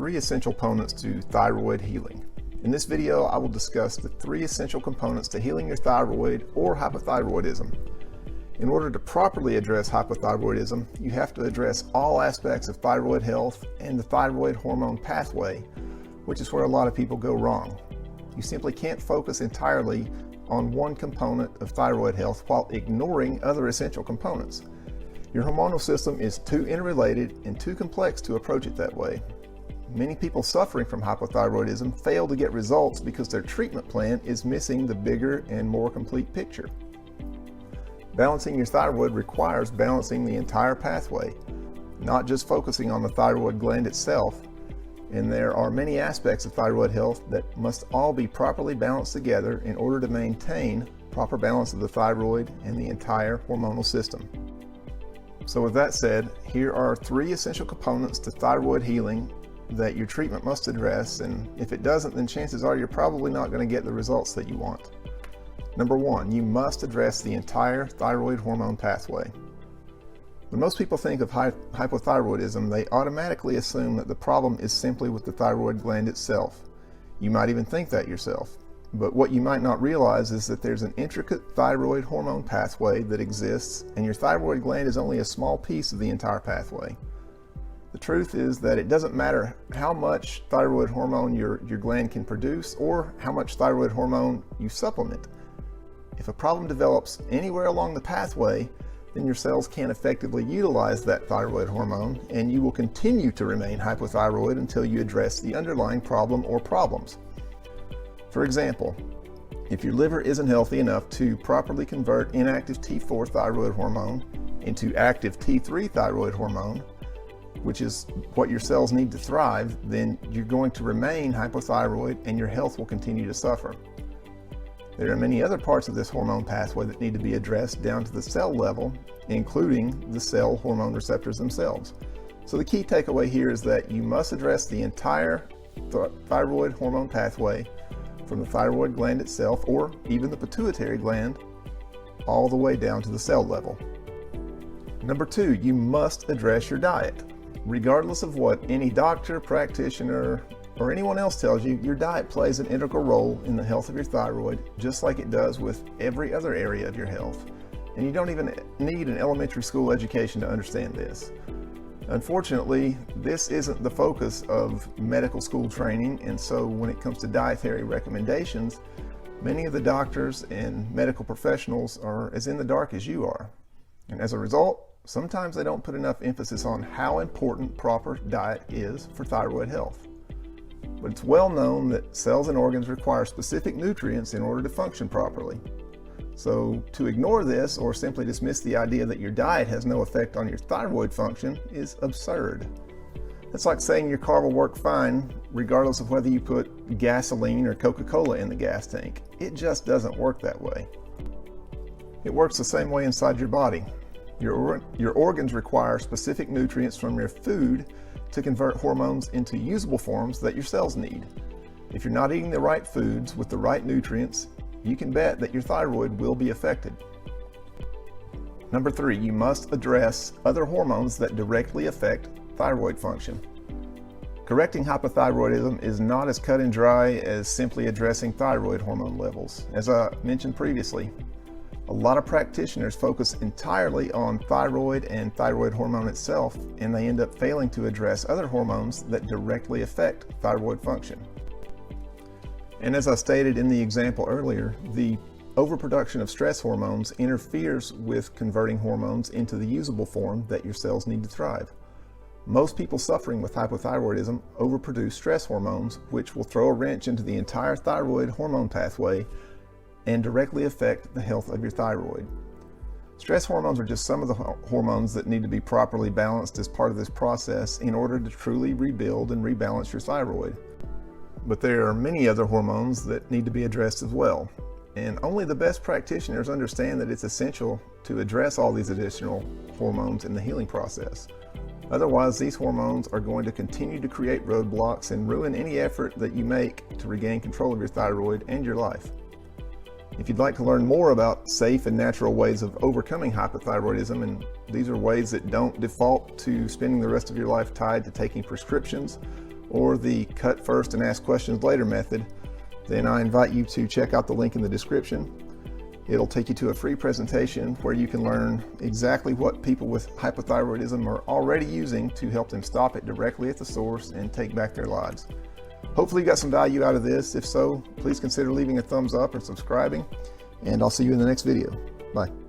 3 essential components to thyroid healing. In this video, I will discuss the 3 essential components to healing your thyroid or hypothyroidism. In order to properly address hypothyroidism, you have to address all aspects of thyroid health and the thyroid hormone pathway, which is where a lot of people go wrong. You simply can't focus entirely on one component of thyroid health while ignoring other essential components. Your hormonal system is too interrelated and too complex to approach it that way. Many people suffering from hypothyroidism fail to get results because their treatment plan is missing the bigger and more complete picture. Balancing your thyroid requires balancing the entire pathway, not just focusing on the thyroid gland itself. And there are many aspects of thyroid health that must all be properly balanced together in order to maintain proper balance of the thyroid and the entire hormonal system. So with that said, here are 3 essential components to thyroid healing that your treatment must address, and if it doesn't, then chances are you're probably not going to get the results that you want. Number 1, you must address the entire thyroid hormone pathway. When most people think of hypothyroidism, they automatically assume that the problem is simply with the thyroid gland itself. You might even think that yourself. But what you might not realize is that there's an intricate thyroid hormone pathway that exists, and your thyroid gland is only a small piece of the entire pathway. The truth is that it doesn't matter how much thyroid hormone your gland can produce or how much thyroid hormone you supplement. If a problem develops anywhere along the pathway, then your cells can't effectively utilize that thyroid hormone, and you will continue to remain hypothyroid until you address the underlying problem or problems. For example, if your liver isn't healthy enough to properly convert inactive T4 thyroid hormone into active T3 thyroid hormone, which is what your cells need to thrive, then you're going to remain hypothyroid and your health will continue to suffer. There are many other parts of this hormone pathway that need to be addressed down to the cell level, including the cell hormone receptors themselves. So the key takeaway here is that you must address the entire thyroid hormone pathway, from the thyroid gland itself or even the pituitary gland, all the way down to the cell level. Number 2, you must address your diet. Regardless of what any doctor, practitioner, or anyone else tells you, your diet plays an integral role in the health of your thyroid, just like it does with every other area of your health. And you don't even need an elementary school education to understand this. Unfortunately, this isn't the focus of medical school training, and so when it comes to dietary recommendations, many of the doctors and medical professionals are as in the dark as you are. And as a result, sometimes they don't put enough emphasis on how important proper diet is for thyroid health. But it's well known that cells and organs require specific nutrients in order to function properly. So to ignore this or simply dismiss the idea that your diet has no effect on your thyroid function is absurd. It's like saying your car will work fine regardless of whether you put gasoline or Coca-Cola in the gas tank. It just doesn't work that way. It works the same way inside your body. Your organs require specific nutrients from your food to convert hormones into usable forms that your cells need. If you're not eating the right foods with the right nutrients, you can bet that your thyroid will be affected. Number 3, you must address other hormones that directly affect thyroid function. Correcting hypothyroidism is not as cut and dry as simply addressing thyroid hormone levels. As I mentioned previously, a lot of practitioners focus entirely on thyroid and thyroid hormone itself, and they end up failing to address other hormones that directly affect thyroid function. And as I stated in the example earlier, the overproduction of stress hormones interferes with converting hormones into the usable form that your cells need to thrive. Most people suffering with hypothyroidism overproduce stress hormones, which will throw a wrench into the entire thyroid hormone pathway and directly affect the health of your thyroid. Stress hormones are just some of the hormones that need to be properly balanced as part of this process in order to truly rebuild and rebalance your thyroid. But there are many other hormones that need to be addressed as well. And only the best practitioners understand that it's essential to address all these additional hormones in the healing process. Otherwise, these hormones are going to continue to create roadblocks and ruin any effort that you make to regain control of your thyroid and your life. If you'd like to learn more about safe and natural ways of overcoming hypothyroidism, and these are ways that don't default to spending the rest of your life tied to taking prescriptions or the cut first and ask questions later method, then I invite you to check out the link in the description. It'll take you to a free presentation where you can learn exactly what people with hypothyroidism are already using to help them stop it directly at the source and take back their lives. Hopefully you got some value out of this. If so, please consider leaving a thumbs up or subscribing, and I'll see you in the next video. Bye.